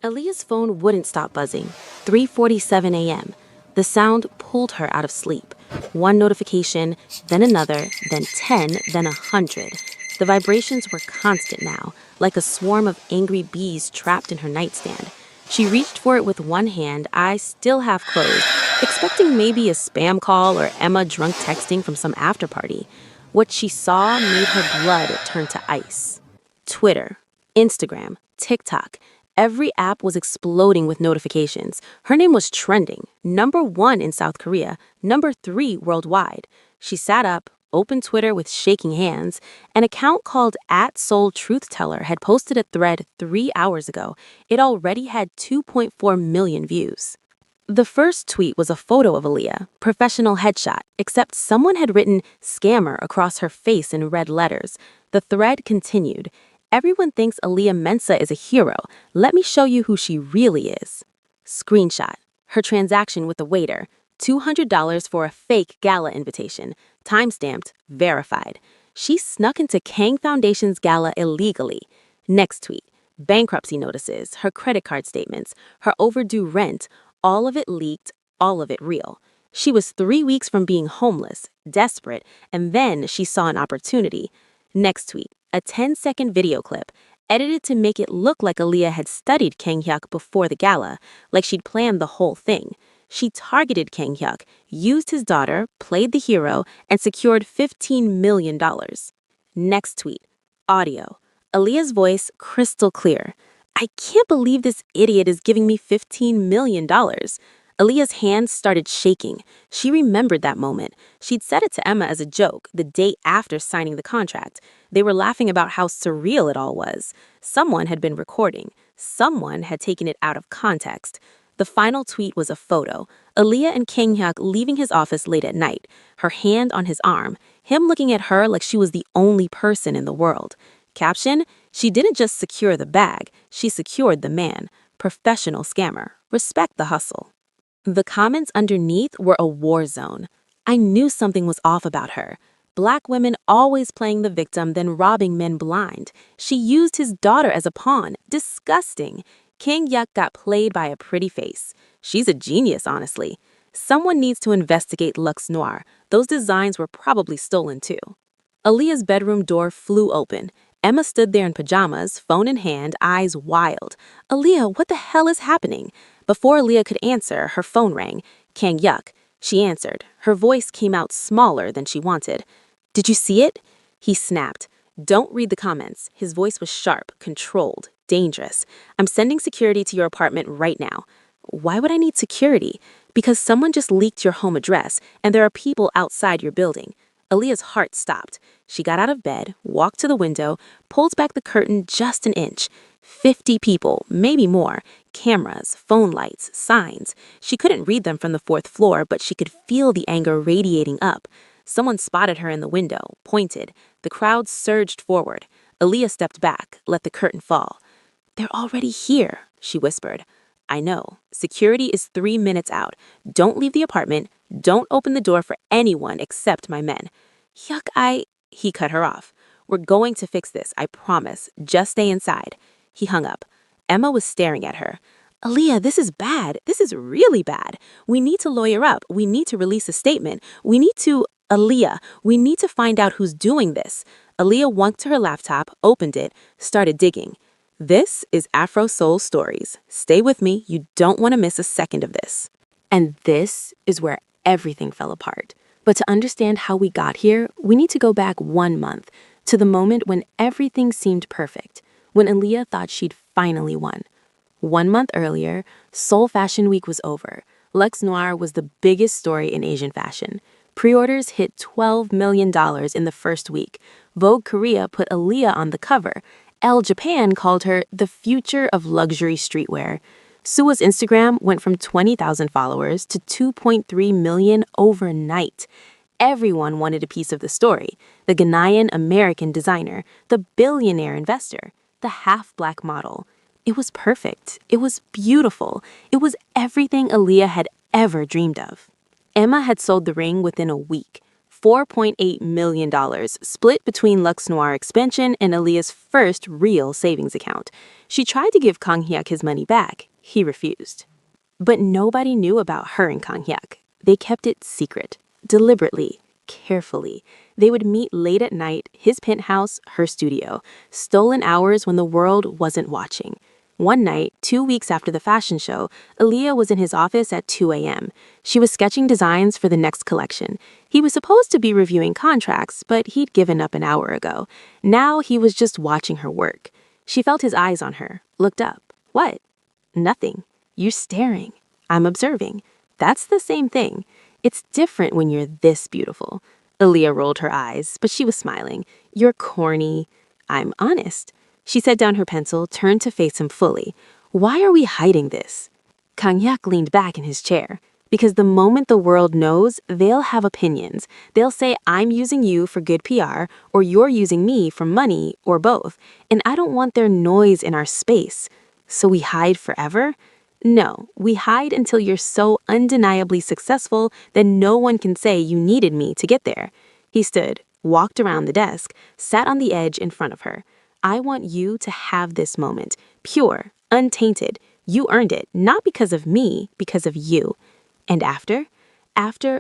Aaliyah's phone wouldn't stop buzzing. 3:47 a.m. The sound pulled her out of sleep. One notification, then another, then 10, then 100. The vibrations were constant now, like a swarm of angry bees trapped in her nightstand. She reached for it with one hand, eyes still half closed, expecting maybe a spam call or Emma drunk texting from some afterparty. What she saw made her blood turn to ice. Twitter, Instagram, TikTok. Every app was exploding with notifications. Her name was trending, #1 in South Korea, #3 worldwide. She sat up, opened Twitter with shaking hands. An account called @SoulTruthTeller had posted a thread 3 hours ago. It already had 2.4 million views. The first tweet was a photo of Aaliyah, professional headshot, except someone had written scammer across her face in red letters. The thread continued. Everyone thinks Aaliyah Mensa is a hero. Let me show you who she really is. Screenshot. Her transaction with the waiter. $200 for a fake gala invitation. Timestamped, verified. She snuck into Kang Foundation's gala illegally. Next tweet. Bankruptcy notices, her credit card statements, her overdue rent. All of it leaked, all of it real. She was 3 weeks from being homeless, desperate, and then she saw an opportunity. Next tweet. A 10-second video clip, edited to make it look like Aaliyah had studied Kang Hyuk before the gala, like she'd planned the whole thing. She targeted Kang Hyuk, used his daughter, played the hero, and secured $15 million. Next tweet. Audio. Aaliyah's voice crystal clear. I can't believe this idiot is giving me $15 million. Aaliyah's hands started shaking. She remembered that moment. She'd said it to Emma as a joke the day after signing the contract. They were laughing about how surreal it all was. Someone had been recording. Someone had taken it out of context. The final tweet was a photo. Aaliyah and Kang Hyuk leaving his office late at night, her hand on his arm, him looking at her like she was the only person in the world. Caption, she didn't just secure the bag, she secured the man. Professional scammer. Respect the hustle. The comments underneath were a war zone. I knew something was off about her. Black women always playing the victim, then robbing men blind. She used his daughter as a pawn. Disgusting. Kang Hyuk got played by a pretty face. She's a genius, honestly. Someone needs to investigate Luxe Noir. Those designs were probably stolen too. Aaliyah's bedroom door flew open. Emma stood there in pajamas, phone in hand, eyes wild. Aaliyah, what the hell is happening? Before Aaliyah could answer, her phone rang. Kang Hyuk. She answered. Her voice came out smaller than she wanted. Did you see it? He snapped. Don't read the comments. His voice was sharp, controlled, dangerous. I'm sending security to your apartment right now. Why would I need security? Because someone just leaked your home address, and there are people outside your building. Aaliyah's heart stopped. She got out of bed, walked to the window, pulled back the curtain just an inch. 50 people, maybe more. Cameras, phone lights, signs. She couldn't read them from the 4th floor, but she could feel the anger radiating up. Someone spotted her in the window, pointed. The crowd surged forward. Aaliyah stepped back, let the curtain fall. They're already here, she whispered. I know. Security is 3 minutes out. Don't leave the apartment. Don't open the door for anyone except my men. Hyuk, He cut her off. We're going to fix this, I promise. Just stay inside. He hung up. Emma was staring at her. Aaliyah, this is bad. This is really bad. We need to lawyer up. We need to release a statement. Aaliyah, we need to find out who's doing this. Aaliyah went to her laptop, opened it, started digging. This is Afro Soul Stories. Stay with me. You don't want to miss a second of this. And this is where everything fell apart. But to understand how we got here, we need to go back 1 month to the moment when everything seemed perfect, when Aaliyah thought she'd finally won. 1 month earlier, Seoul Fashion Week was over. Luxe Noir was the biggest story in Asian fashion. Pre-orders hit $12 million in the first week. Vogue Korea put Aaliyah on the cover. Elle Japan called her the future of luxury streetwear. Sua's Instagram went from 20,000 followers to 2.3 million overnight. Everyone wanted a piece of the story. The Ghanaian-American designer, the billionaire investor, the half-black model. It was perfect. It was beautiful. It was everything Aaliyah had ever dreamed of. Emma had sold the ring within a week. $4.8 million, split between Lux Noir expansion and Aaliyah's first real savings account. She tried to give Kang Hyuk his money back. He refused. But nobody knew about her and Kang Hyuk. They kept it secret, deliberately, carefully. They would meet late at night, his penthouse, her studio, stolen hours when the world wasn't watching. One night, 2 weeks after the fashion show, Aaliyah was in his office at 2 a.m. She was sketching designs for the next collection. He was supposed to be reviewing contracts, but he'd given up an hour ago. Now he was just watching her work. She felt his eyes on her, looked up. What? Nothing. You're staring. I'm observing. That's the same thing. It's different when you're this beautiful. Aaliyah rolled her eyes, but she was smiling. You're corny. I'm honest. She set down her pencil, turned to face him fully. Why are we hiding this? Kang Hyuk leaned back in his chair. Because the moment the world knows, they'll have opinions. They'll say, I'm using you for good PR, or you're using me for money, or both. And I don't want their noise in our space. So we hide forever? No, we hide until you're so undeniably successful that no one can say you needed me to get there. He stood, walked around the desk, sat on the edge in front of her. I want you to have this moment, pure, untainted. You earned it, not because of me, because of you. And after,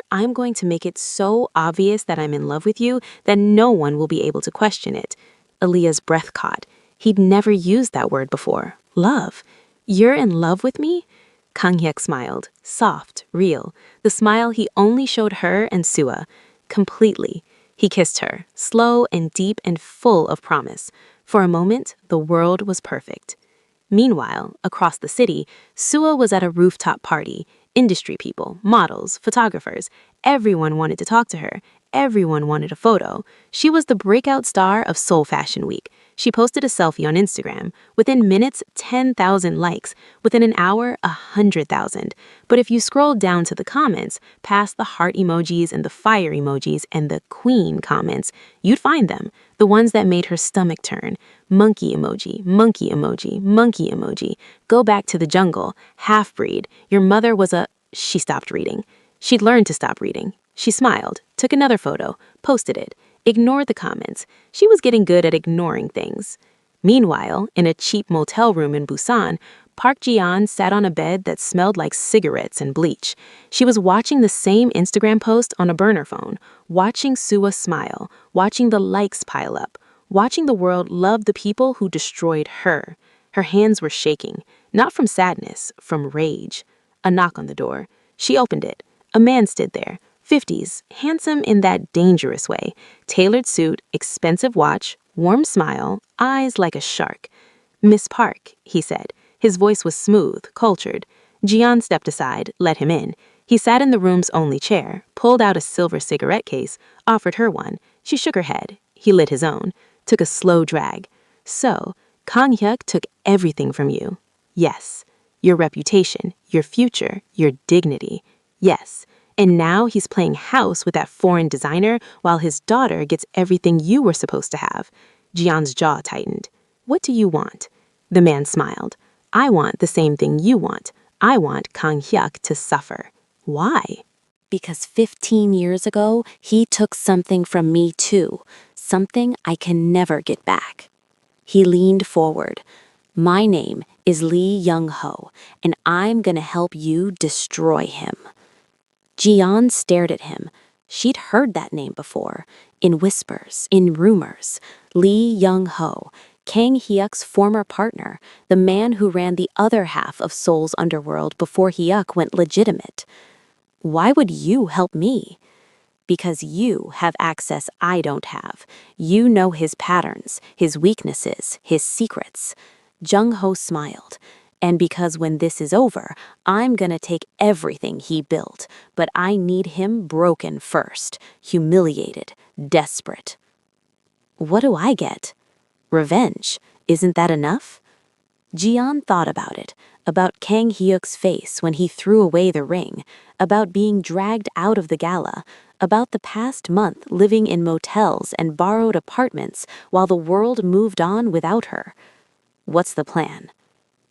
I'm going to make it so obvious that I'm in love with you that no one will be able to question it. Aaliyah's breath caught. He'd never used that word before. Love. You're in love with me? Kang Hyuk smiled, soft, real, the smile he only showed her and Sua. Completely. He kissed her, slow and deep and full of promise. For a moment, the world was perfect. Meanwhile, across the city, Sua was at a rooftop party. Industry people, models, photographers, everyone wanted to talk to her. Everyone wanted a photo. She was the breakout star of Seoul Fashion Week. She posted a selfie on Instagram. Within minutes, 10,000 likes. Within an hour, 100,000. But if you scrolled down to the comments, past the heart emojis and the fire emojis and the queen comments, you'd find them. The ones that made her stomach turn. Monkey emoji, monkey emoji, monkey emoji. Go back to the jungle. Half-breed. Your mother was a... She stopped reading. She'd learned to stop reading. She smiled, took another photo, posted it, ignored the comments. She was getting good at ignoring things. Meanwhile, in a cheap motel room in Busan, Park Ji-yeon sat on a bed that smelled like cigarettes and bleach. She was watching the same Instagram post on a burner phone, watching Sua smile, watching the likes pile up, watching the world love the people who destroyed her. Her hands were shaking, not from sadness, from rage. A knock on the door. She opened it. A man stood there. 50s, handsome in that dangerous way. Tailored suit, expensive watch, warm smile, eyes like a shark. Miss Park, he said. His voice was smooth, cultured. Jian stepped aside, let him in. He sat in the room's only chair, pulled out a silver cigarette case, offered her one. She shook her head. He lit his own, took a slow drag. So, Kang Hyuk took everything from you. Yes. Your reputation, your future, your dignity. Yes. And now he's playing house with that foreign designer while his daughter gets everything you were supposed to have. Jian's jaw tightened. What do you want? The man smiled. I want the same thing you want. I want Kang Hyuk to suffer. Why? Because 15 years ago, he took something from me too. Something I can never get back. He leaned forward. My name is Lee Young-ho, and I'm gonna help you destroy him. Jian stared at him. She'd heard that name before, in whispers, in rumors. Lee Young-ho, Kang Hyuk's former partner, the man who ran the other half of Seoul's underworld before Hyuk went legitimate. Why would you help me? Because you have access I don't have. You know his patterns, his weaknesses, his secrets. Jung-ho smiled. And because when this is over, I'm gonna take everything he built, but I need him broken first, humiliated, desperate. What do I get? Revenge. Isn't that enough? Jian thought about it, about Kang Hyuk's face when he threw away the ring, about being dragged out of the gala, about the past month living in motels and borrowed apartments while the world moved on without her. What's the plan?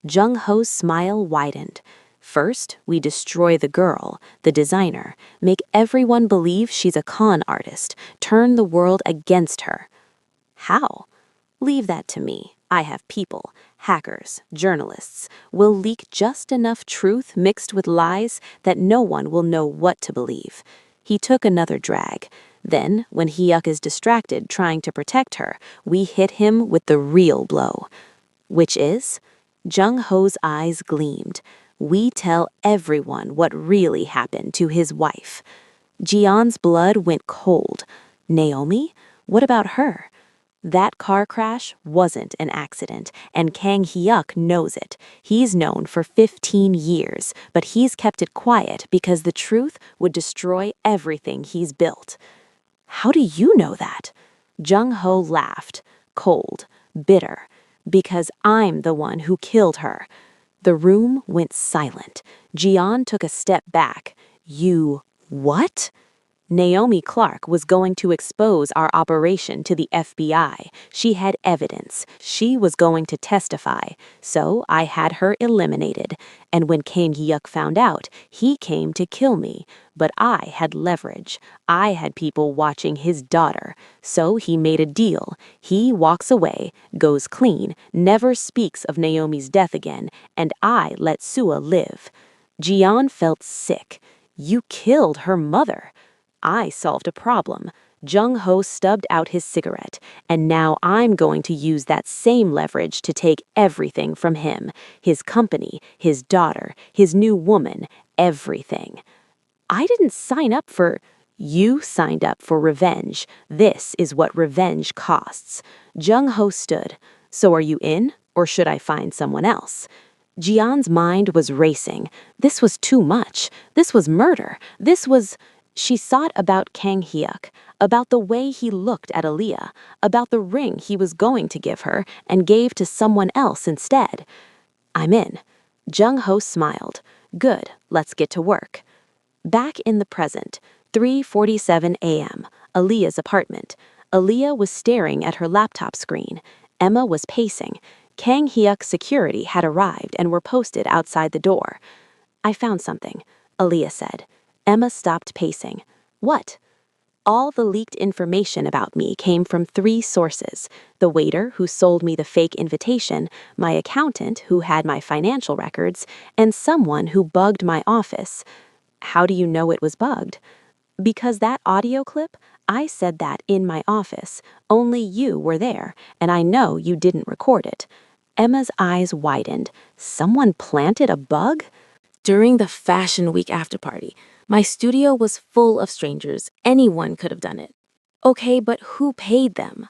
Jung-ho's smile widened. First, we destroy the girl, the designer, make everyone believe she's a con artist, turn the world against her. How? Leave that to me. I have people, hackers, journalists, will leak just enough truth mixed with lies that no one will know what to believe. He took another drag. Then, when Hyuk is distracted trying to protect her, we hit him with the real blow. Which is? Jung-ho's eyes gleamed. We tell everyone what really happened to his wife. Jian's blood went cold. Naomi? What about her? That car crash wasn't an accident, and Kang Hyuk knows it. He's known for 15 years, but he's kept it quiet because the truth would destroy everything he's built. How do you know that? Jung-ho laughed, cold, bitter, because I'm the one who killed her. The room went silent. Jian took a step back. You what? Naomi Clark was going to expose our operation to the FBI. She had evidence. She was going to testify. So I had her eliminated. And when Kang Hyuk found out, he came to kill me. But I had leverage. I had people watching his daughter. So he made a deal. He walks away, goes clean, never speaks of Naomi's death again, and I let Sua live. Jian felt sick. You killed her mother. I solved a problem. Jung-ho stubbed out his cigarette, and now I'm going to use that same leverage to take everything from him. His company, his daughter, his new woman, everything. I didn't sign up for... You signed up for revenge. This is what revenge costs. Jung-ho stood. So are you in, or should I find someone else? Jian's mind was racing. This was too much. This was murder. This was... She thought about Kang Hyuk, about the way he looked at Aaliyah, about the ring he was going to give her and gave to someone else instead. I'm in. Jung-ho smiled. Good, let's get to work. Back in the present, 3:47 a.m., Aaliyah's apartment. Aaliyah was staring at her laptop screen. Emma was pacing. Kang Hyuk's security had arrived and were posted outside the door. I found something, Aaliyah said. Emma stopped pacing. What? All the leaked information about me came from 3 sources: the waiter who sold me the fake invitation, my accountant who had my financial records, and someone who bugged my office. How do you know it was bugged? Because that audio clip, I said that in my office. Only you were there, and I know you didn't record it. Emma's eyes widened. Someone planted a bug? During the Fashion Week after party, my studio was full of strangers. Anyone could have done it. Okay, but who paid them?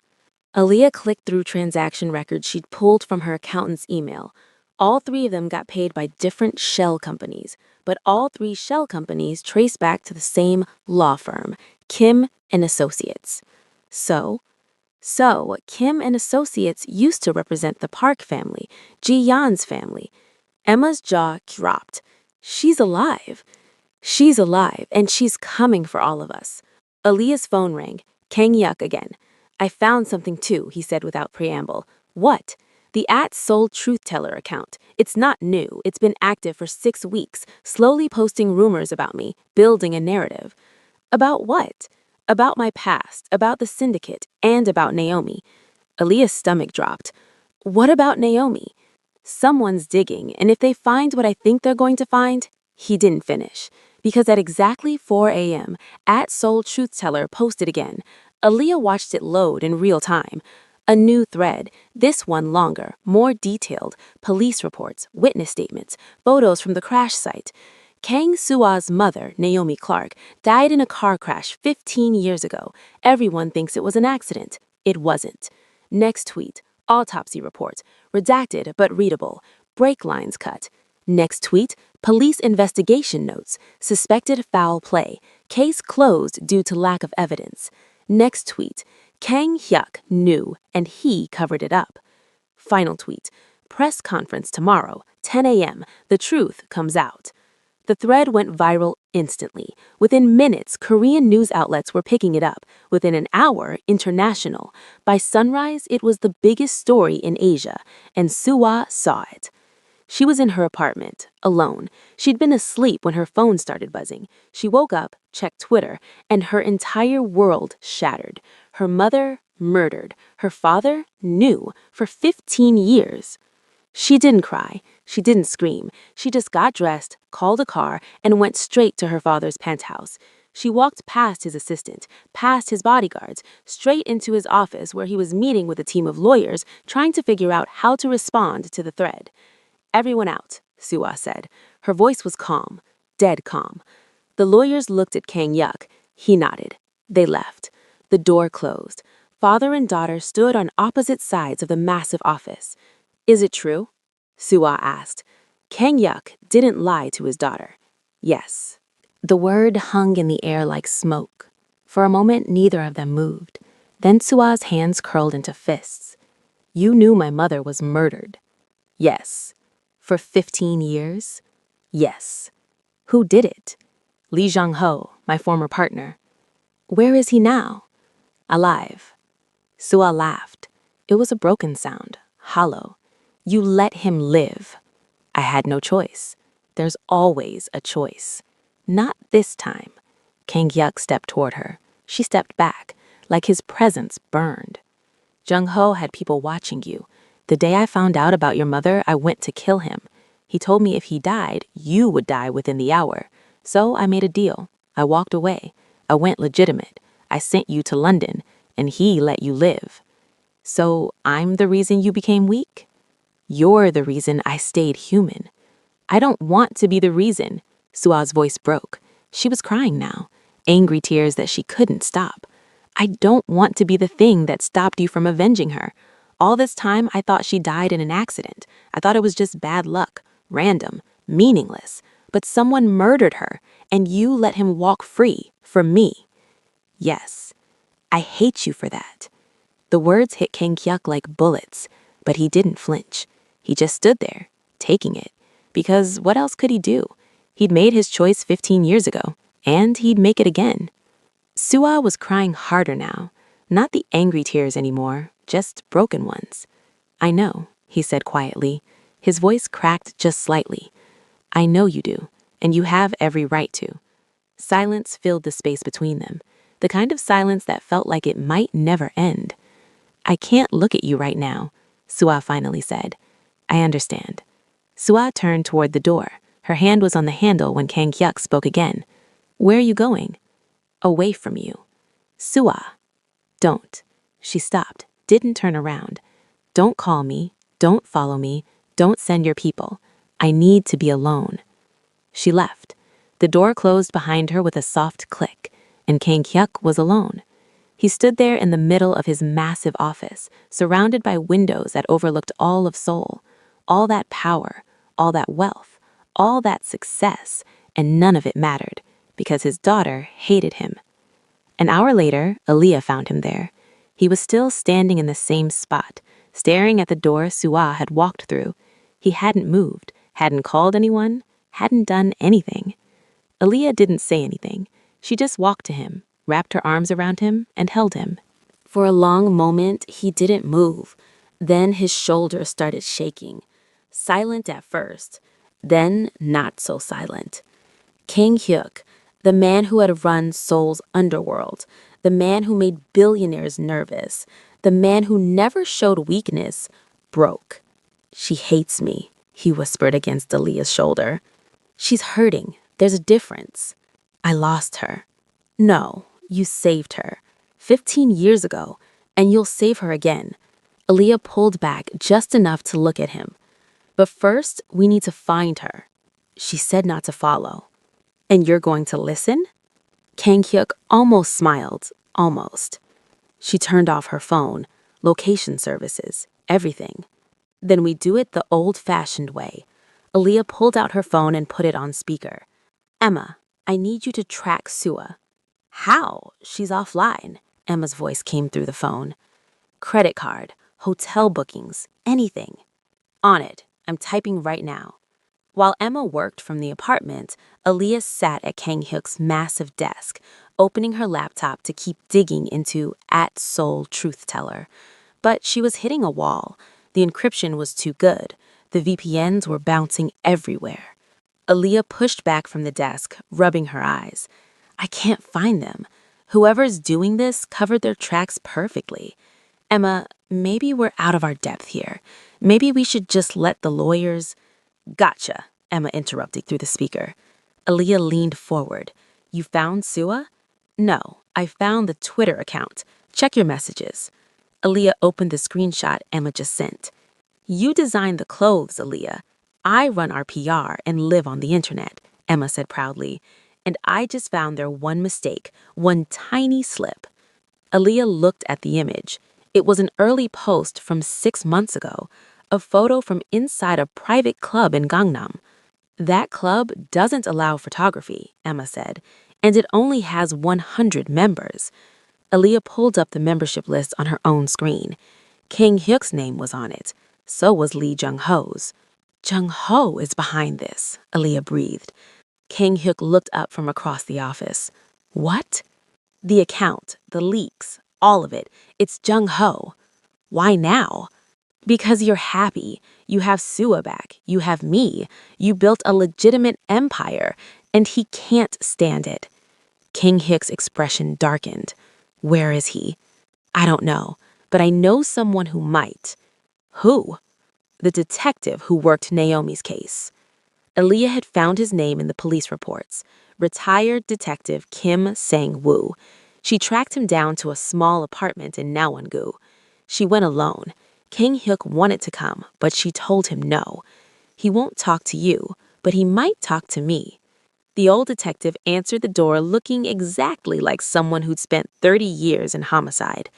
Aaliyah clicked through transaction records she'd pulled from her accountant's email. All 3 of them got paid by different shell companies, but all 3 shell companies traced back to the same law firm, Kim and Associates. So, Kim and Associates used to represent the Park family, Ji-yeon's family. Emma's jaw dropped. She's alive. She's alive, and she's coming for all of us. Aaliyah's phone rang. Kang Hyuk again. I found something too, he said without preamble. What? The @Soul Truth Teller account. It's not new. It's been active for 6 weeks, slowly posting rumors about me, building a narrative. About what? About my past, about the syndicate, and about Naomi. Aaliyah's stomach dropped. What about Naomi? Someone's digging, and if they find what I think they're going to find, he didn't finish. Because at exactly 4 a.m., @Soul Truth Teller posted again. Aaliyah watched it load in real time. A new thread, this one longer, more detailed, police reports, witness statements, photos from the crash site. Kang Sua's mother, Naomi Clark, died in a car crash 15 years ago. Everyone thinks it was an accident. It wasn't. Next tweet, autopsy report, redacted but readable, brake lines cut. Next tweet, police investigation notes, suspected foul play, case closed due to lack of evidence. Next tweet, Kang Hyuk knew and he covered it up. Final tweet, press conference tomorrow, 10 a.m., the truth comes out. The thread went viral instantly. Within minutes, Korean news outlets were picking it up. Within an hour, international. By sunrise, it was the biggest story in Asia, and Sua saw it. She was in her apartment, alone. She'd been asleep when her phone started buzzing. She woke up, checked Twitter, and her entire world shattered. Her mother, murdered. Her father, new, for 15 years. She didn't cry. She didn't scream. She just got dressed, called a car, and went straight to her father's penthouse. She walked past his assistant, past his bodyguards, straight into his office where he was meeting with a team of lawyers trying to figure out how to respond to the thread. "Everyone out," Sua said. Her voice was calm, dead calm. The lawyers looked at Kang Yuk. He nodded. They left. The door closed. Father and daughter stood on opposite sides of the massive office. "Is it true?" Sua asked. Kang Yuk didn't lie to his daughter. Yes. The word hung in the air like smoke. For a moment, neither of them moved. Then Sua's hands curled into fists. "You knew my mother was murdered." "Yes." "For 15 years?" "Yes." "Who did it?" "Lee Jong-ho, my former partner." "Where is he now?" "Alive." Sua laughed. It was a broken sound, hollow. "You let him live." "I had no choice. There's always a choice." "Not this time." Kang Yuk stepped toward her. She stepped back, like his presence burned. "Jung-ho had people watching you. The day I found out about your mother, I went to kill him. He told me if he died, you would die within the hour. So I made a deal. I walked away. I went legitimate. I sent you to London, and he let you live. So I'm the reason you became weak? You're the reason I stayed human. I don't want to be the reason." Sua's voice broke. She was crying now, angry tears that she couldn't stop. "I don't want to be the thing that stopped you from avenging her. All this time, I thought she died in an accident. I thought it was just bad luck, random, meaningless. But someone murdered her, and you let him walk free for me." "Yes, I hate you for that." The words hit Kang Hyuk like bullets, but he didn't flinch. He just stood there, taking it. Because what else could he do? He'd made his choice 15 years ago, and he'd make it again. Sua was crying harder now, not the angry tears anymore, just broken ones. "I know," he said quietly. His voice cracked just slightly. "I know you do, and you have every right to." Silence filled the space between them, the kind of silence that felt like it might never end. "I can't look at you right now," Sua finally said. "I understand." Sua turned toward the door. Her hand was on the handle when Kang Hyuk spoke again. "Where are you going?" "Away from you." "Sua." "Don't." She stopped, didn't turn around. "Don't call me. Don't follow me. Don't send your people. I need to be alone." She left. The door closed behind her with a soft click, and Kang Hyuk was alone. He stood there in the middle of his massive office, surrounded by windows that overlooked all of Seoul, all that power, all that wealth, all that success, and none of it mattered, because his daughter hated him. An hour later, Aaliyah found him there. He was still standing in the same spot, staring at the door Sua had walked through. He hadn't moved, hadn't called anyone, hadn't done anything. Aaliyah didn't say anything. She just walked to him, wrapped her arms around him, and held him. For a long moment, he didn't move. Then his shoulders started shaking. Silent at first, then not so silent. Kang Hyuk, the man who had run Seoul's underworld, the man who made billionaires nervous, the man who never showed weakness, broke. "She hates me," he whispered against Aaliyah's shoulder. "She's hurting. There's a difference." "I lost her." "No, you saved her. 15 years ago, and you'll save her again." Aaliyah pulled back just enough to look at him. "But first, we need to find her." She said not to follow. "And you're going to listen?" Kang Hyuk almost smiled, almost. She turned off her phone, location services, everything. "Then we do it the old-fashioned way." Aaliyah pulled out her phone and put it on speaker. "Emma, I need you to track Sua." "How? She's offline." Emma's voice came through the phone. "Credit card, hotel bookings, anything." "On it. I'm typing right now." While Emma worked from the apartment, Aaliyah sat at Kang Hyuk's massive desk, opening her laptop to keep digging into @Seoul Truth Teller. But she was hitting a wall. The encryption was too good. The VPNs were bouncing everywhere. Aaliyah pushed back from the desk, rubbing her eyes. I can't find them. Whoever's doing this covered their tracks perfectly. Emma, maybe we're out of our depth here. Maybe we should just let the lawyers... Gotcha, Emma interrupted through the speaker. Aaliyah leaned forward. You found Sua? No, I found the Twitter account. Check your messages. Aaliyah opened the screenshot Emma just sent. You designed the clothes, Aaliyah. I run our PR and live on the internet, Emma said proudly. And I just found their one mistake, one tiny slip. Aaliyah looked at the image. It was an early post from 6 months ago, a photo from inside a private club in Gangnam. That club doesn't allow photography, Emma said, and it only has 100 members. Aaliyah pulled up the membership list on her own screen. King Hyuk's name was on it. So was Lee Jung-ho's. Jung-ho is behind this, Aaliyah breathed. King Hyuk looked up from across the office. What? The account, the leaks, all of it. It's Jung-ho. Why now? Because you're happy. You have Sua back. You have me. You built a legitimate empire, and he can't stand it. King Hyuk's expression darkened. Where is he? I don't know, but I know someone who might. Who? The detective who worked Naomi's case. Aaliyah had found his name in the police reports. Retired Detective Kim Sang-woo. She tracked him down to a small apartment in Nawon-gu. She went alone. King Hyuk wanted to come, but she told him no. He won't talk to you, but he might talk to me. The old detective answered the door looking exactly like someone who'd spent 30 years in homicide.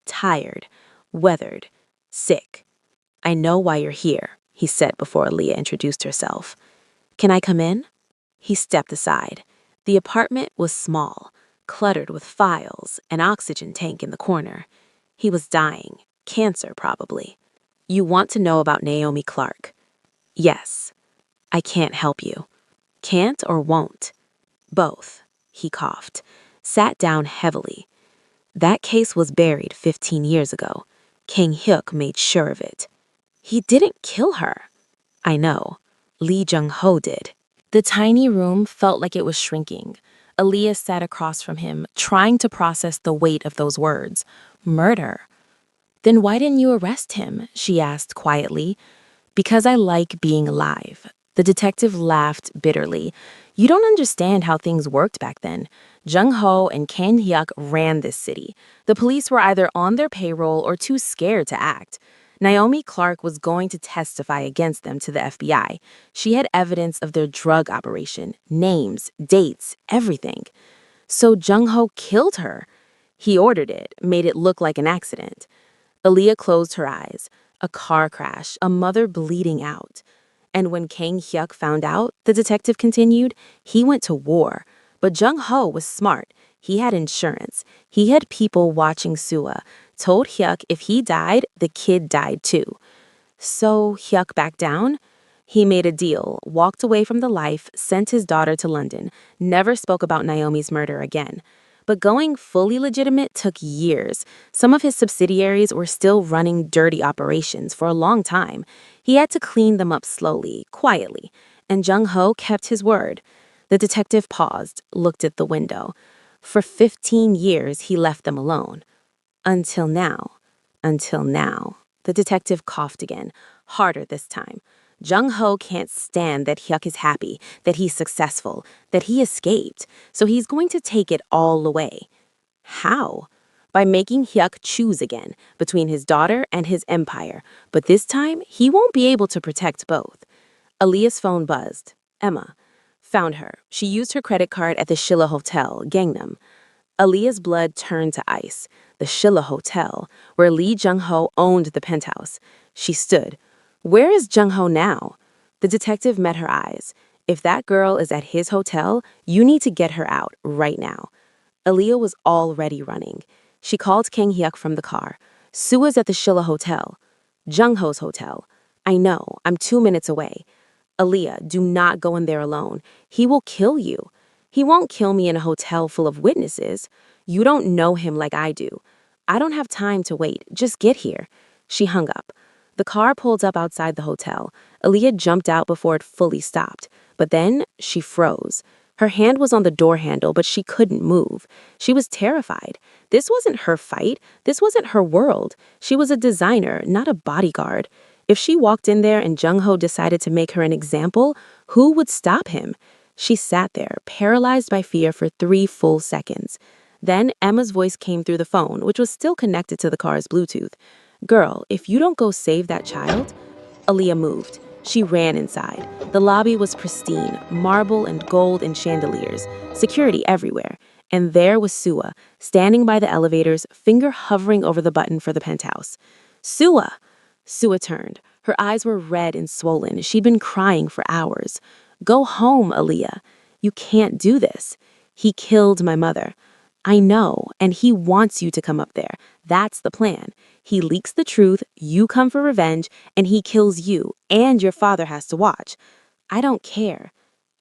Tired, weathered, sick. I know why you're here, he said before Aaliyah introduced herself. Can I come in? He stepped aside. The apartment was small, cluttered with files, an oxygen tank in the corner. He was dying, cancer probably. You want to know about Naomi Clark? Yes. I can't help you. Can't or won't? Both, he coughed, sat down heavily. That case was buried 15 years ago. King Hyuk made sure of it. He didn't kill her. I know. Lee Jung-ho did. The tiny room felt like it was shrinking. Aaliyah sat across from him, trying to process the weight of those words. Murder. Then why didn't you arrest him? She asked quietly. Because I like being alive. The detective laughed bitterly. You don't understand how things worked back then. Jung-ho and Kang Hyuk ran this city. The police were either on their payroll or too scared to act. Naomi Clark was going to testify against them to the FBI. She had evidence of their drug operation, names, dates, everything. So Jung-ho killed her. He ordered it, made it look like an accident. Aaliyah closed her eyes. A car crash, a mother bleeding out. And when Kang Hyuk found out, the detective continued, he went to war. But Jung-ho was smart. He had insurance. He had people watching Sua. Told Hyuk if he died, the kid died too. So Hyuk backed down? He made a deal, walked away from the life, sent his daughter to London, never spoke about Naomi's murder again. But going fully legitimate took years. Some of his subsidiaries were still running dirty operations for a long time. He had to clean them up slowly, quietly, and Jung-ho kept his word. The detective paused, looked at the window. For 15 years, he left them alone. Until now. Until now. The detective coughed again, harder this time. Jung-ho can't stand that Hyuk is happy, that he's successful, that he escaped, so he's going to take it all away. How? By making Hyuk choose again between his daughter and his empire, but this time he won't be able to protect both. Aaliyah's phone buzzed. Emma. Found her. She used her credit card at the Shilla Hotel, Gangnam. Aaliyah's blood turned to ice. The Shilla Hotel, where Lee Jung-ho owned the penthouse. She stood. Where is Jung-ho now? The detective met her eyes. If that girl is at his hotel, you need to get her out right now. Aaliyah was already running. She called Kang Hyuk from the car. Sua's at the Shilla Hotel. Jung-ho's hotel. I know, I'm 2 minutes away. Aaliyah, do not go in there alone. He will kill you. He won't kill me in a hotel full of witnesses. You don't know him like I do. I don't have time to wait. Just get here. She hung up. The car pulled up outside the hotel. Aaliyah jumped out before it fully stopped, but then she froze. Her hand was on the door handle, but she couldn't move. She was terrified. This wasn't her fight. This wasn't her world. She was a designer, not a bodyguard. If she walked in there and Jung-ho decided to make her an example, who would stop him? She sat there, paralyzed by fear for 3 full seconds. Then Emma's voice came through the phone, which was still connected to the car's Bluetooth. "Girl, if you don't go save that child..." Aaliyah moved. She ran inside. The lobby was pristine, marble and gold and chandeliers, security everywhere. And there was Sua, standing by the elevators, finger hovering over the button for the penthouse. "Sua!" Sua turned. Her eyes were red and swollen. She'd been crying for hours. "Go home, Aaliyah. You can't do this. He killed my mother. I know, and he wants you to come up there. That's the plan. He leaks the truth, you come for revenge, and he kills you, and your father has to watch. I don't care."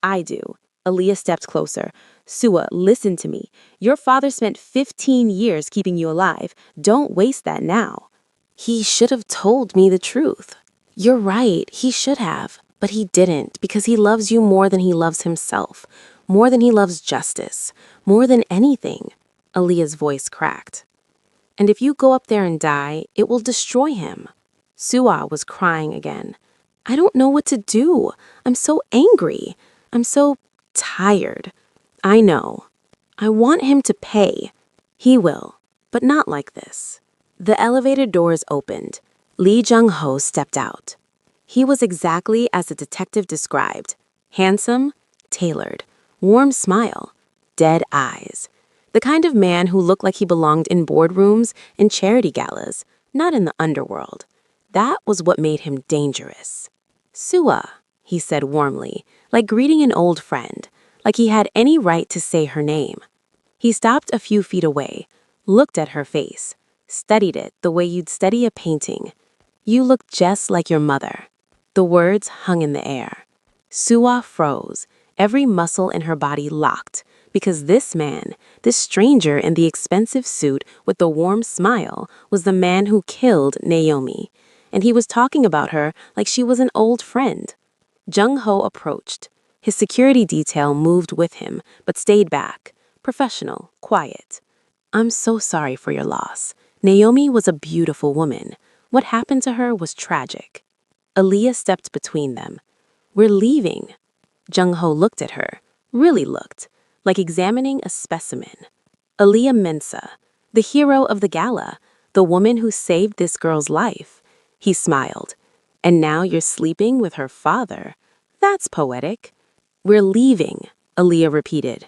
"I do." Aaliyah stepped closer. "Sua, listen to me. Your father spent 15 years keeping you alive. Don't waste that now." "He should have told me the truth." "You're right, he should have. But he didn't, because he loves you more than he loves himself, more than he loves justice, more than anything." Aaliyah's voice cracked. "And if you go up there and die, it will destroy him." Sua was crying again. "I don't know what to do. I'm so angry. I'm so tired." "I know. I want him to pay." "He will, but not like this." The elevator doors opened. Lee Jung-ho stepped out. He was exactly as the detective described. Handsome, tailored, warm smile, dead eyes. The kind of man who looked like he belonged in boardrooms and charity galas, not in the underworld. That was what made him dangerous. "Sua," he said warmly, like greeting an old friend, like he had any right to say her name. He stopped a few feet away, looked at her face, studied it the way you'd study a painting. "You look just like your mother." The words hung in the air. Sua froze, every muscle in her body locked, because this man, this stranger in the expensive suit with the warm smile, was the man who killed Naomi, and he was talking about her like she was an old friend. Jung-ho approached. His security detail moved with him, but stayed back, professional, quiet. "I'm so sorry for your loss. Naomi was a beautiful woman. What happened to her was tragic." Aaliyah stepped between them. "We're leaving." Jung-ho looked at her, really looked, like examining a specimen. Aaliyah Mensa, the hero of the gala, the woman who saved this girl's life. He smiled. "And now you're sleeping with her father. That's poetic." "We're leaving," Aaliyah repeated.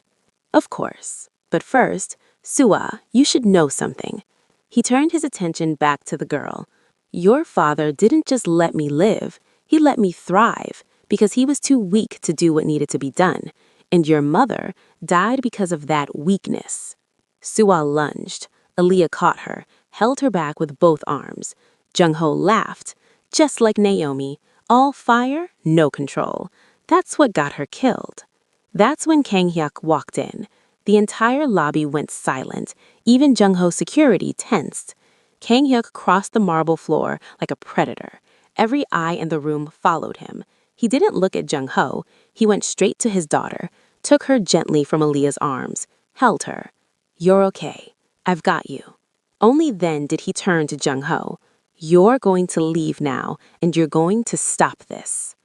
"Of course. But first, Sua, you should know something." He turned his attention back to the girl. "Your father didn't just let me live, he let me thrive, because he was too weak to do what needed to be done. And your mother died because of that weakness." Sua lunged. Aaliyah caught her, held her back with both arms. Jung-ho laughed. Just like Naomi, all fire, no control. That's what got her killed. That's when Kang Hyuk walked in. The entire lobby went silent. Even Jung-ho's security tensed. Kang Hyuk crossed the marble floor like a predator. Every eye in the room followed him. He didn't look at Jung-ho. He went straight to his daughter, took her gently from Aaliyah's arms, held her. "You're okay. I've got you." Only then did he turn to Jung-ho. "You're going to leave now, and you're going to stop this."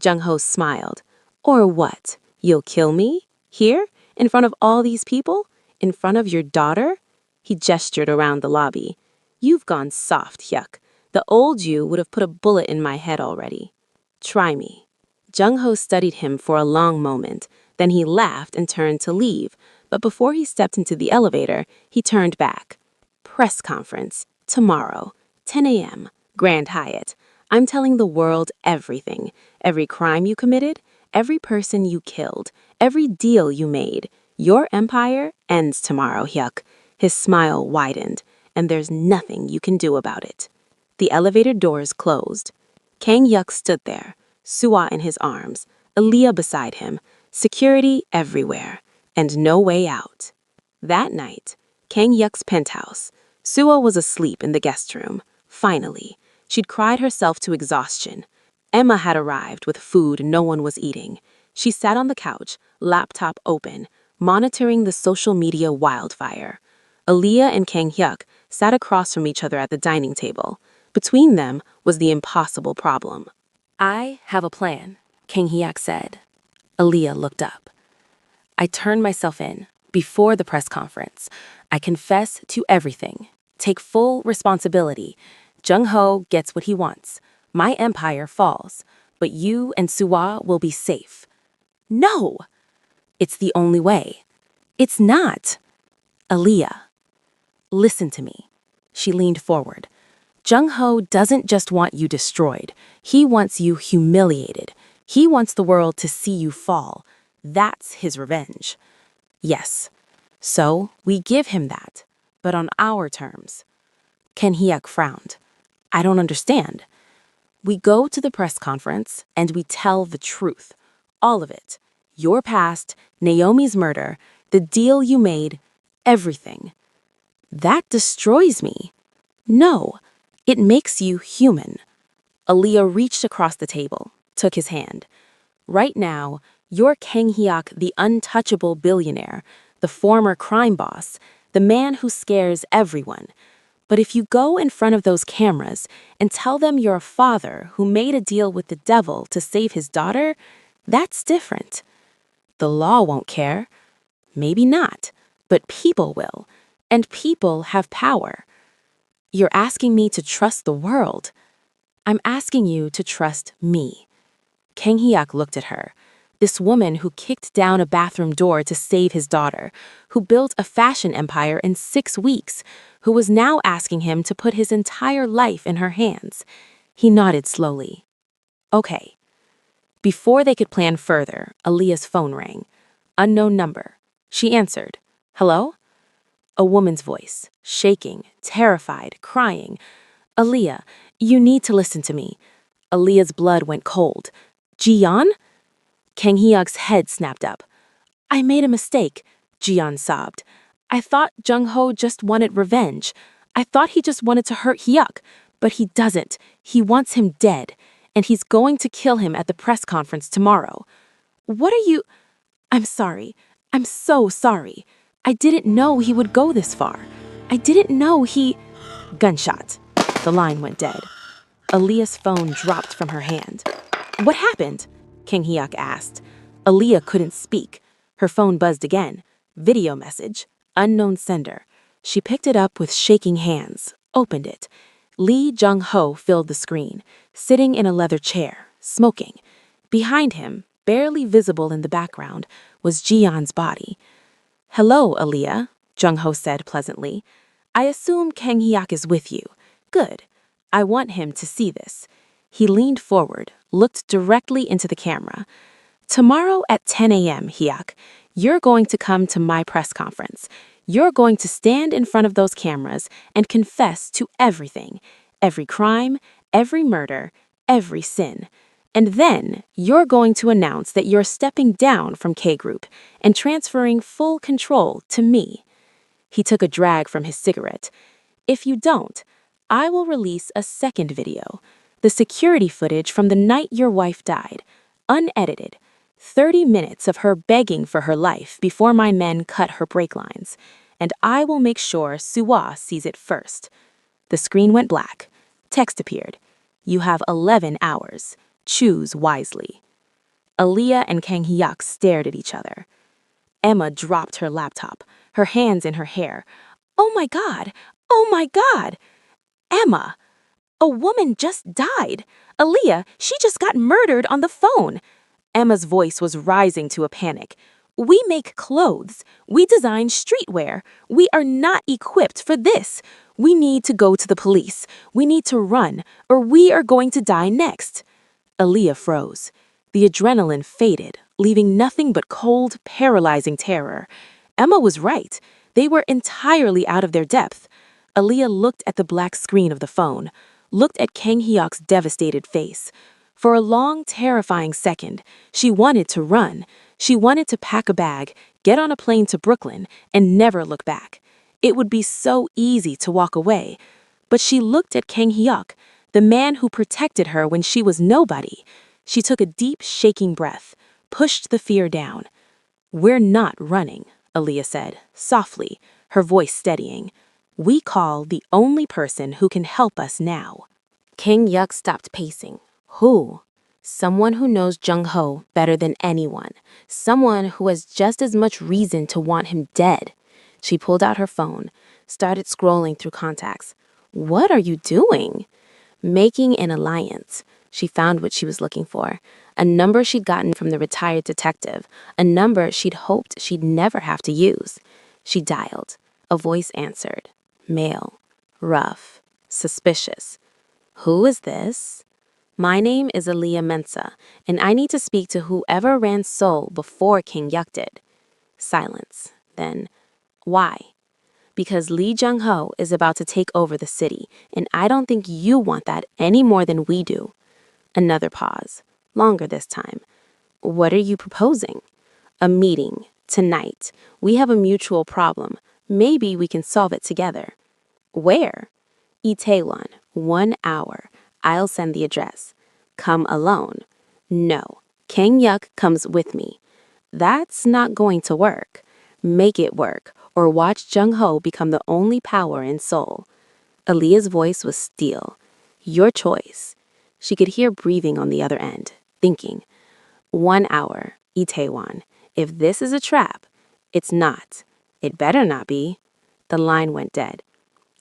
Jung-ho smiled. "Or what? You'll kill me? Here? In front of all these people? In front of your daughter?" He gestured around the lobby. "You've gone soft, Hyuk. The old you would have put a bullet in my head already. Try me." Jung-ho studied him for a long moment. Then he laughed and turned to leave. But before he stepped into the elevator, he turned back. "Press conference. Tomorrow. 10 a.m. Grand Hyatt. I'm telling the world everything. Every crime you committed, every person you killed, every deal you made. Your empire ends tomorrow, Hyuk." His smile widened. "And there's nothing you can do about it." The elevator doors closed. Kang Hyuk stood there, Sua in his arms, Aaliyah beside him, security everywhere, and no way out. That night, Kang Hyuk's penthouse. Sua was asleep in the guest room. Finally, She'd cried herself to exhaustion. Emma had arrived with food no one was eating. She sat on the couch, laptop open, monitoring the social media wildfire. Aaliyah and Kang Hyuk sat across from each other at the dining table. Between them was the impossible problem. "I have a plan," Kang Hyuk said. Aaliyah looked up. "I turned myself in before the press conference. I confess to everything. Take full responsibility. Jung-ho gets what he wants. My empire falls. But you and Suwa will be safe." "No!" "It's the only way." "It's not." "Aaliyah, listen to me." She leaned forward. "Jung-ho doesn't just want you destroyed. He wants you humiliated. He wants the world to see you fall. That's his revenge." "Yes. So we give him that, but on our terms." Kang Hyuk frowned. "I don't understand." "We go to the press conference and we tell the truth. All of it. Your past, Naomi's murder, the deal you made, everything." "That destroys me." "No, it makes you human." Aaliyah reached across the table, took his hand. "Right now, you're Kang Hyuk, the untouchable billionaire, the former crime boss, the man who scares everyone. But if you go in front of those cameras and tell them you're a father who made a deal with the devil to save his daughter, that's different. The law won't care. Maybe not, but people will. And people have power. You're asking me to trust the world. I'm asking you to trust me." Kang Hyuk looked at her. This woman who kicked down a bathroom door to save his daughter, who built a fashion empire in 6 weeks, who was now asking him to put his entire life in her hands. He nodded slowly. "Okay." Before they could plan further, Aaliyah's phone rang. Unknown number. She answered. "Hello?" A woman's voice, shaking, terrified, crying. "Aaliyah, you need to listen to me." Aaliyah's blood went cold. "Jiyeon?" Kang Hyuk's head snapped up. "I made a mistake," Jiyeon sobbed. "I thought Jung-ho just wanted revenge. I thought he just wanted to hurt Hyuk, but he doesn't. He wants him dead, and he's going to kill him at the press conference tomorrow." "What are you—" "I'm sorry. I'm so sorry. I didn't know he would go this far. I didn't know he—" Gunshot. The line went dead. Aaliyah's phone dropped from her hand. "What happened?" Kang Hyuk asked. Aaliyah couldn't speak. Her phone buzzed again. Video message. Unknown sender. She picked it up with shaking hands, opened it. Lee Jung-ho filled the screen, sitting in a leather chair, smoking. Behind him, barely visible in the background, was Jiyeon's body. "Hello, Aaliyah," Jung-ho said pleasantly. "I assume Kang Hyuk is with you. Good. I want him to see this." He leaned forward, looked directly into the camera. "Tomorrow at 10 a.m., Hyuk, you're going to come to my press conference. You're going to stand in front of those cameras and confess to everything, every crime, every murder, every sin. And then you're going to announce that you're stepping down from K Group and transferring full control to me." He took a drag from his cigarette. "If you don't, I will release a second video, the security footage from the night your wife died, unedited, 30 minutes of her begging for her life before my men cut her brake lines, and I will make sure Suwa sees it first." The screen went black. Text appeared. "You have 11 hours. Choose wisely." Aaliyah and Kang Hyuk stared at each other. Emma dropped her laptop, her hands in her hair. "Oh my God! Oh my God! Emma! A woman just died! Aaliyah, she just got murdered on the phone!" Emma's voice was rising to a panic. "We make clothes. We design streetwear. We are not equipped for this. We need to go to the police. We need to run, or we are going to die next." Aaliyah froze. The adrenaline faded, leaving nothing but cold, paralyzing terror. Emma was right. They were entirely out of their depth. Aaliyah looked at the black screen of the phone, looked at Kang Hyuk's devastated face. For a long, terrifying second, she wanted to run. She wanted to pack a bag, get on a plane to Brooklyn, and never look back. It would be so easy to walk away. But she looked at Kang Hyuk, the man who protected her when she was nobody. She took a deep, shaking breath, pushed the fear down. "We're not running," Aaliyah said, softly, her voice steadying. "We call the only person who can help us now." King Yuk stopped pacing. Who? Someone who knows Jung-ho better than anyone. Someone who has just as much reason to want him dead. She pulled out her phone, started scrolling through contacts. What are you doing? Making an alliance. She found what she was looking for. A number she'd gotten from the retired detective. A number she'd hoped she'd never have to use. She dialed. A voice answered. Male. Rough. Suspicious. Who is this? My name is Aaliyah Mensa, and I need to speak to whoever ran Seoul before King Yuk did. Silence. Then, why? Because Lee Jung-ho is about to take over the city, and I don't think you want that any more than we do. Another pause. Longer this time. What are you proposing? A meeting. Tonight. We have a mutual problem. Maybe we can solve it together. Where? Itaewon. 1 hour. I'll send the address. Come alone. No. Kang Yuk comes with me. That's not going to work. Make it work, or watch Jung-ho become the only power in Seoul. Aaliyah's voice was steel. Your choice. She could hear breathing on the other end, thinking. 1 hour. Itaewon. If this is a trap, it's not. It better not be. The line went dead.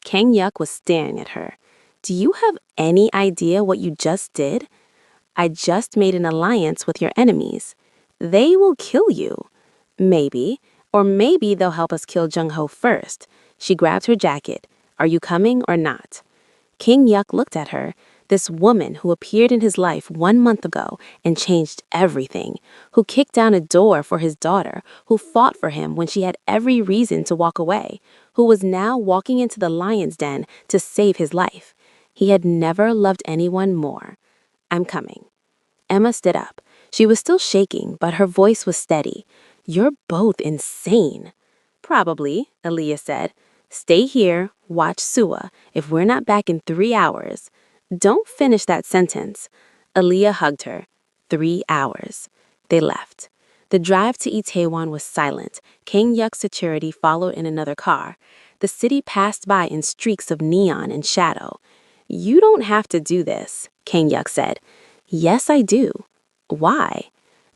Kang Yuk was staring at her. Do you have any idea what you just did? I just made an alliance with your enemies. They will kill you. Maybe. Or maybe they'll help us kill Jung-ho first. She grabbed her jacket. Are you coming or not? King Yuk looked at her, this woman who appeared in his life 1 month ago and changed everything, who kicked down a door for his daughter, who fought for him when she had every reason to walk away, who was now walking into the lion's den to save his life. He had never loved anyone more. I'm coming. Emma stood up. She was still shaking, but her voice was steady. You're both insane. Probably, Aaliyah said. Stay here, watch Sua. If we're not back in 3 hours. Don't finish that sentence. Aaliyah hugged her. 3 hours. They left. The drive to Itaewon was silent. Kang Yuk's security followed in another car. The city passed by in streaks of neon and shadow. You don't have to do this, Kang Yuk said. Yes, I do. Why?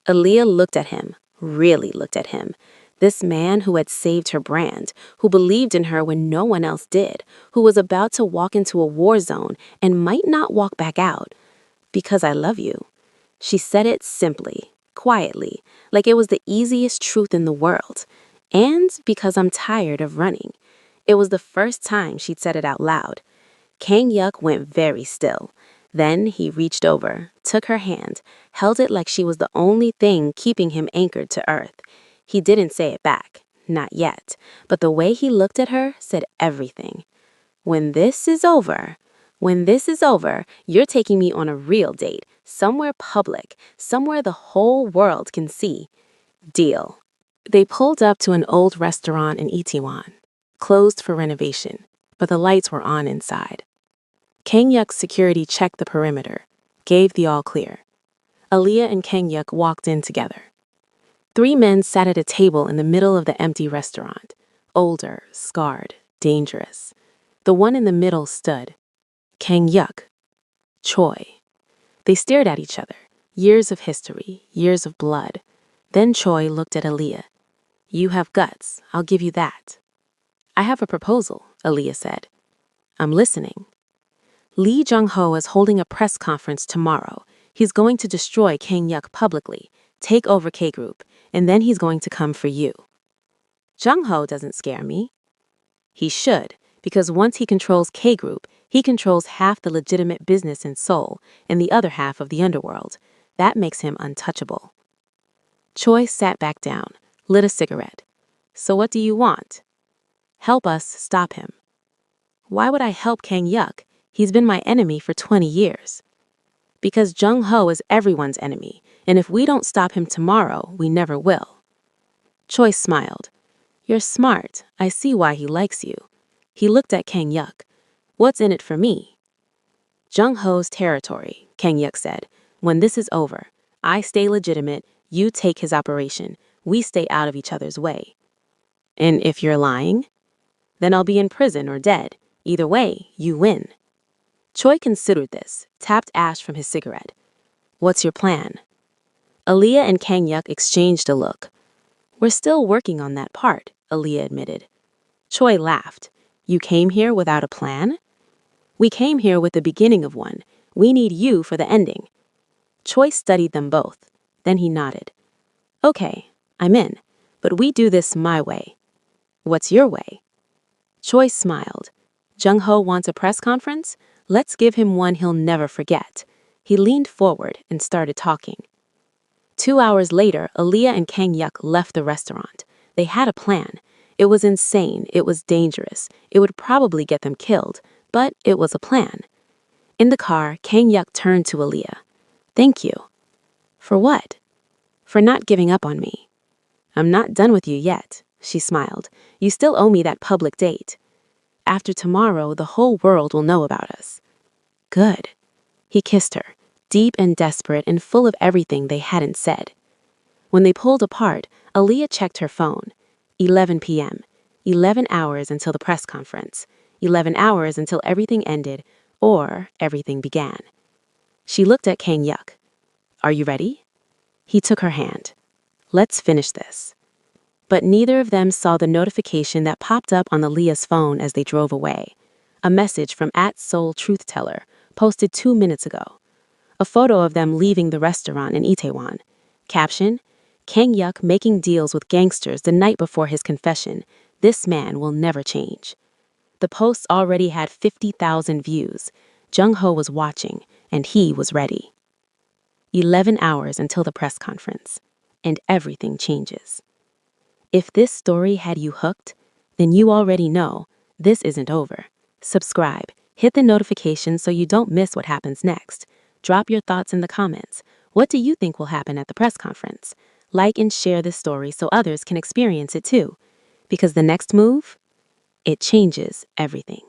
Aaliyah looked at him, really looked at him. This man who had saved her brand, who believed in her when no one else did, who was about to walk into a war zone and might not walk back out. Because I love you. She said it simply, quietly, like it was the easiest truth in the world. And because I'm tired of running. It was the first time she'd said it out loud. Kang Yuk went very still. Then he reached over, took her hand, held it like she was the only thing keeping him anchored to earth. He didn't say it back, not yet, but the way he looked at her said everything. When this is over, you're taking me on a real date, somewhere public, somewhere the whole world can see. Deal. They pulled up to an old restaurant in Itaewon, closed for renovation, but the lights were on inside. Kang Yuk's security checked the perimeter, gave the all clear. Aaliyah and Kang Yuk walked in together. 3 men sat at a table in the middle of the empty restaurant, older, scarred, dangerous. The one in the middle stood. Kang Yuk. Choi. They stared at each other, years of history, years of blood. Then Choi looked at Aaliyah. You have guts, I'll give you that. I have a proposal, Aaliyah said. I'm listening. Lee Jung-ho is holding a press conference tomorrow. He's going to destroy Kang Yuk publicly, take over K-Group, and then he's going to come for you. Jung-ho doesn't scare me. He should, because once he controls K-Group, he controls half the legitimate business in Seoul and the other half of the underworld. That makes him untouchable. Choi sat back down, lit a cigarette. So what do you want? Help us stop him. Why would I help Kang Yuk? He's been my enemy for 20 years. Because Jung-ho is everyone's enemy, and if we don't stop him tomorrow, we never will. Choi smiled. You're smart. I see why he likes you. He looked at Kang Yuk. What's in it for me? Jung-ho's territory, Kang Yuk said. When this is over, I stay legitimate, you take his operation. We stay out of each other's way. And if you're lying, then I'll be in prison or dead. Either way, you win. Choi considered this, tapped ash from his cigarette. What's your plan? Aaliyah and Kang Yuk exchanged a look. We're still working on that part, Aaliyah admitted. Choi laughed. You came here without a plan? We came here with the beginning of one. We need you for the ending. Choi studied them both. Then he nodded. Okay, I'm in, but we do this my way. What's your way? Choi smiled. Jung-ho wants a press conference? Let's give him one he'll never forget. He leaned forward and started talking. 2 hours later, Aaliyah and Kang Yuk left the restaurant. They had a plan. It was insane. It was dangerous. It would probably get them killed, but it was a plan. In the car, Kang Yuk turned to Aaliyah. Thank you. For what? For not giving up on me. I'm not done with you yet, she smiled. You still owe me that public date. After tomorrow, the whole world will know about us. Good. He kissed her, deep and desperate and full of everything they hadn't said. When they pulled apart, Aaliyah checked her phone. 11 p.m. 11 hours until the press conference. 11 hours until everything ended, or everything began. She looked at Kang Yuk. Are you ready? He took her hand. Let's finish this. But neither of them saw the notification that popped up on Aaliyah's phone as they drove away. A message from @SoulTruthTeller, posted 2 minutes ago. A photo of them leaving the restaurant in Itaewon. Caption, Kang Yuk making deals with gangsters the night before his confession. This man will never change. The posts already had 50,000 views. Jung-ho was watching, and he was ready. 11 hours until the press conference, and everything changes. If this story had you hooked, then you already know this isn't over. Subscribe, hit the notification so you don't miss what happens next. Drop your thoughts in the comments. What do you think will happen at the press conference? Like and share this story so others can experience it too. Because the next move, it changes everything.